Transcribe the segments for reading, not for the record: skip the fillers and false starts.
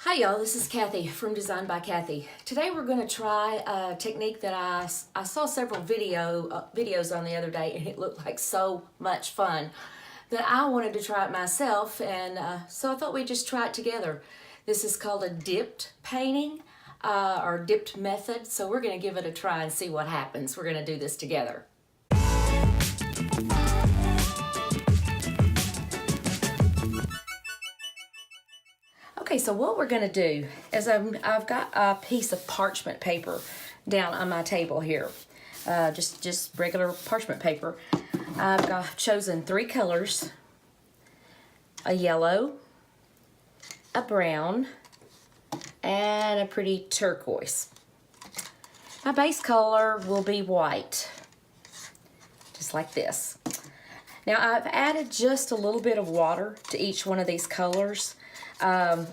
Hi y'all, this is Kathy from Design by Kathy. Today we're going to try a technique that I saw several videos on the other day, and it looked like so much fun that I wanted to try it myself, and so I thought we'd just try it together. This is called a dipped painting or dipped method, so we're going to give it a try and see what happens. We're going to do this together. Okay, so what we're going to do is I've got a piece of parchment paper down on my table here, just regular parchment paper. I've chosen three colors: a yellow, a brown, and a pretty turquoise. My base color will be white, just like this. Now I've added just a little bit of water to each one of these colors.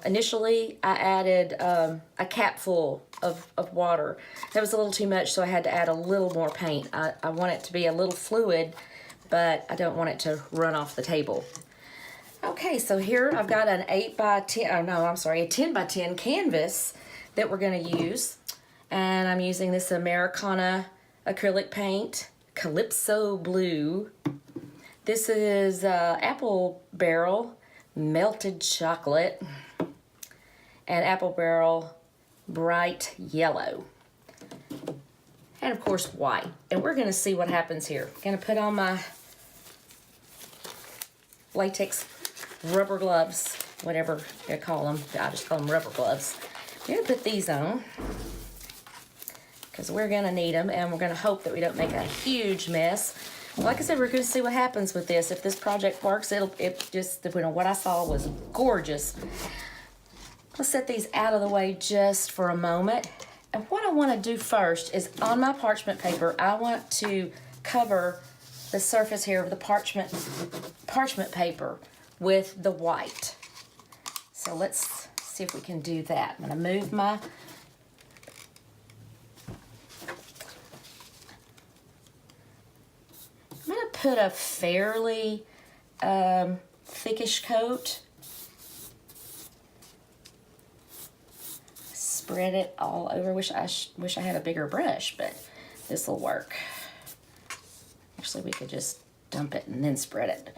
Initially, I added a capful of water. That was a little too much, so I had to add a little more paint. I want it to be a little fluid, but I don't want it to run off the table. Okay, so here I've got an 10 by 10 canvas that we're going to use. And I'm using this Americana acrylic paint, Calypso Blue. This is apple barrel, melted chocolate, and apple barrel bright yellow, and of course white. And we're going to see what happens here. I'm going to put on my latex rubber gloves, whatever you call them. I just call them rubber gloves. I'm going to put these on because we're going to need them, and we're going to hope that we don't make a huge mess. Like I said, we're going to see what happens with this. If this project works, what I saw was gorgeous. Let's set these out of the way just for a moment. And what I want to do first is, on my parchment paper, I want to cover the surface here of the parchment paper with the white. So let's see if we can do that. I'm going to move my put a fairly thickish coat. Spread it all over. Wish I had a bigger brush, but this will work. Actually, we could just dump it and then spread it.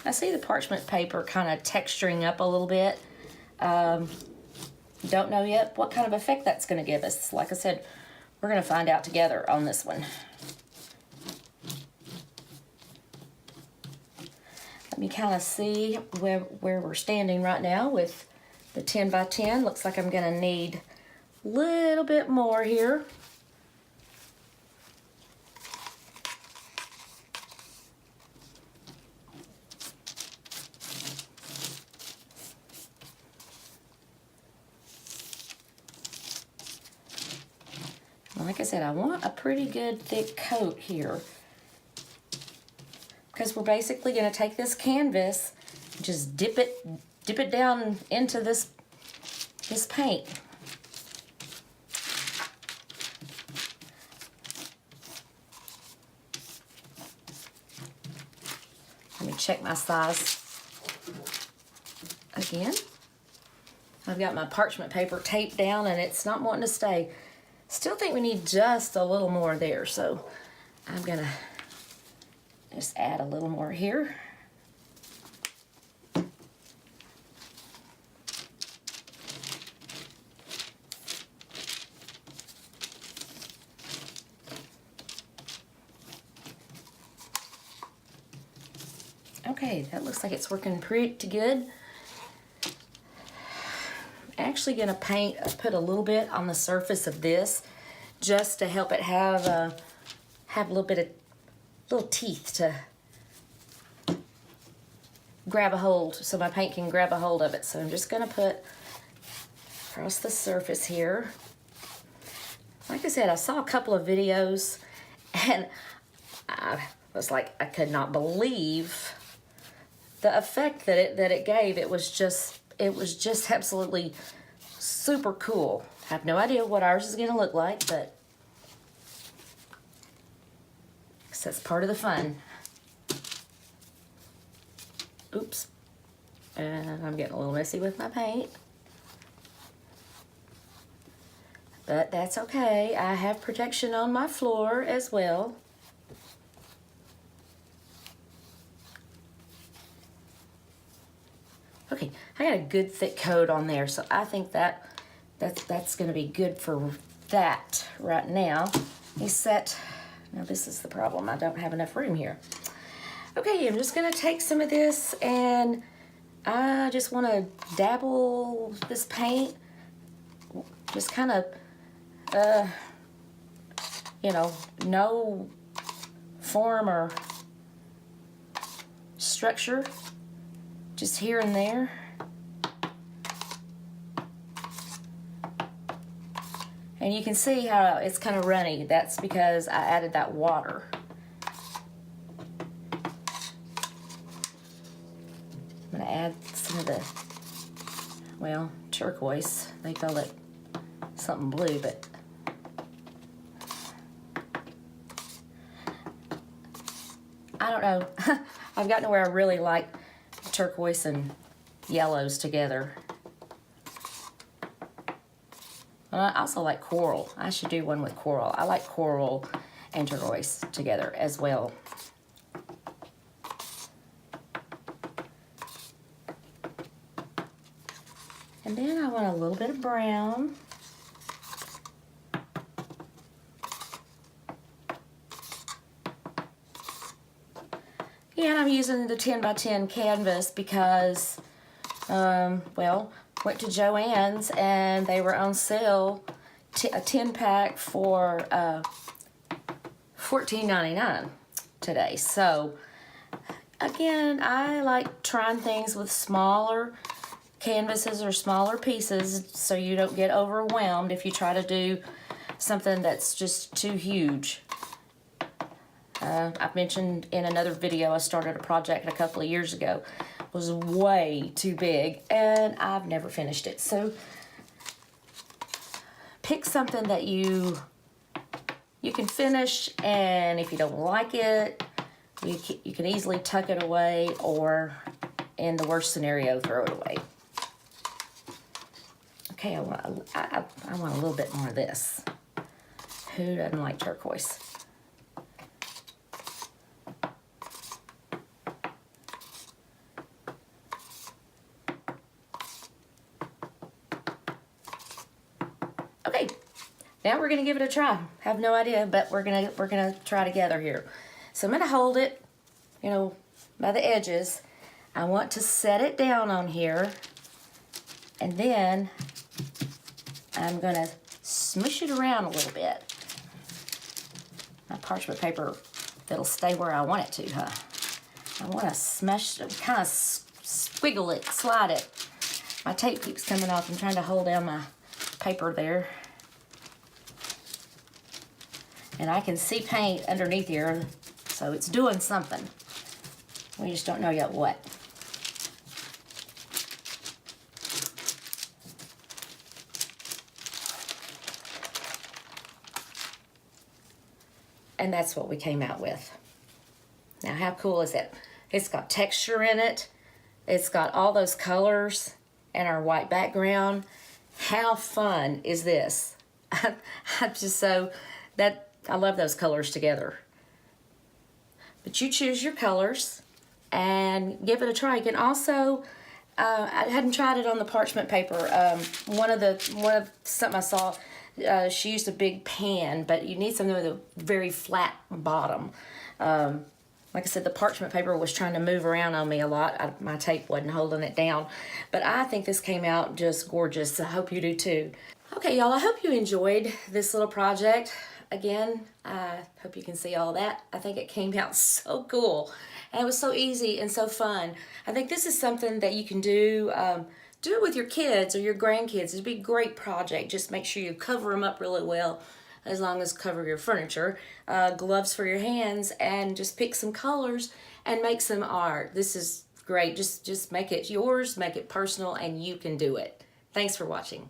I see the parchment paper kind of texturing up a little bit. Don't know yet what kind of effect that's going to give us. Like I said, we're going to find out together on this one. Let me kind of see where we're standing right now with the 10 by 10. Looks like I'm going to need a little bit more here. Like I said, I want a pretty good thick coat here, because we're basically going to take this canvas, just dip it down into this paint. Let me check my size again. I've got my parchment paper taped down and it's not wanting to stay. Still think we need just a little more there, so I'm gonna just add a little more here. Okay, that looks like it's working pretty good. Actually gonna put a little bit on the surface of this, just to help it have a little bit of little teeth to grab a hold, so my paint can grab a hold of it. So I'm just gonna put across the surface here. Like I said, I saw a couple of videos and I was like, I could not believe the effect that it gave. It was just it was just absolutely super cool. I have no idea what ours is going to look like, but that's part of the fun. Oops. And I'm getting a little messy with my paint. But that's okay. I have protection on my floor as well. Okay, I got a good thick coat on there, so I think that's going to be good for that right now. Except, now this is the problem. I don't have enough room here. Okay, I'm just going to take some of this, and I just want to dabble this paint. Just kind of, you know, no form or structure. Just here and there. And you can see how it's kind of runny. That's because I added that water. I'm going to add some of the, well, turquoise. They call it something blue, but I don't know. I've gotten to where I really like turquoise and yellows together. I also like coral. I should do one with coral. I like coral and turquoise together as well. And then I want a little bit of brown. Yeah, and I'm using the 10 by 10 canvas because, well, went to JoAnn's and they were on sale, a 10 pack for $14.99 today. So, again, I like trying things with smaller canvases or smaller pieces so you don't get overwhelmed if you try to do something that's just too huge. I've mentioned in another video I started a project a couple of years ago. It was way too big and I've never finished it. So pick something that you can finish, and if you don't like it, you can easily tuck it away, or in the worst scenario, throw it away. Okay, I want a little bit more of this. Who doesn't like turquoise? Okay, now we're gonna give it a try. Have no idea, but we're gonna try together here. So I'm gonna hold it, you know, by the edges. I want to set it down on here, and then I'm gonna smush it around a little bit. My parchment paper, that'll stay where I want it to, huh? I want to smush, kind of squiggle it, slide it. My tape keeps coming off. I'm trying to hold down my paper there. And I can see paint underneath here, so it's doing something. We just don't know yet what. And that's what we came out with. Now, how cool is it? It's got texture in it. It's got all those colors and our white background. How fun is this? I'm just so, I love those colors together. But you choose your colors and give it a try. You can also, I hadn't tried it on the parchment paper. Something I saw, she used a big pan, but you need something with a very flat bottom. Like I said, the parchment paper was trying to move around on me a lot. My tape wasn't holding it down. But I think this came out just gorgeous. I hope you do too. Okay, y'all, I hope you enjoyed this little project. Again, I hope you can see all that. I think it came out so cool. And it was so easy and so fun. I think this is something that you can do. Do it with your kids or your grandkids. It'd be a great project. Just make sure you cover them up really well, as long as cover your furniture. Gloves for your hands, and just pick some colors and make some art. This is great. Just make it yours, make it personal, and you can do it. Thanks for watching.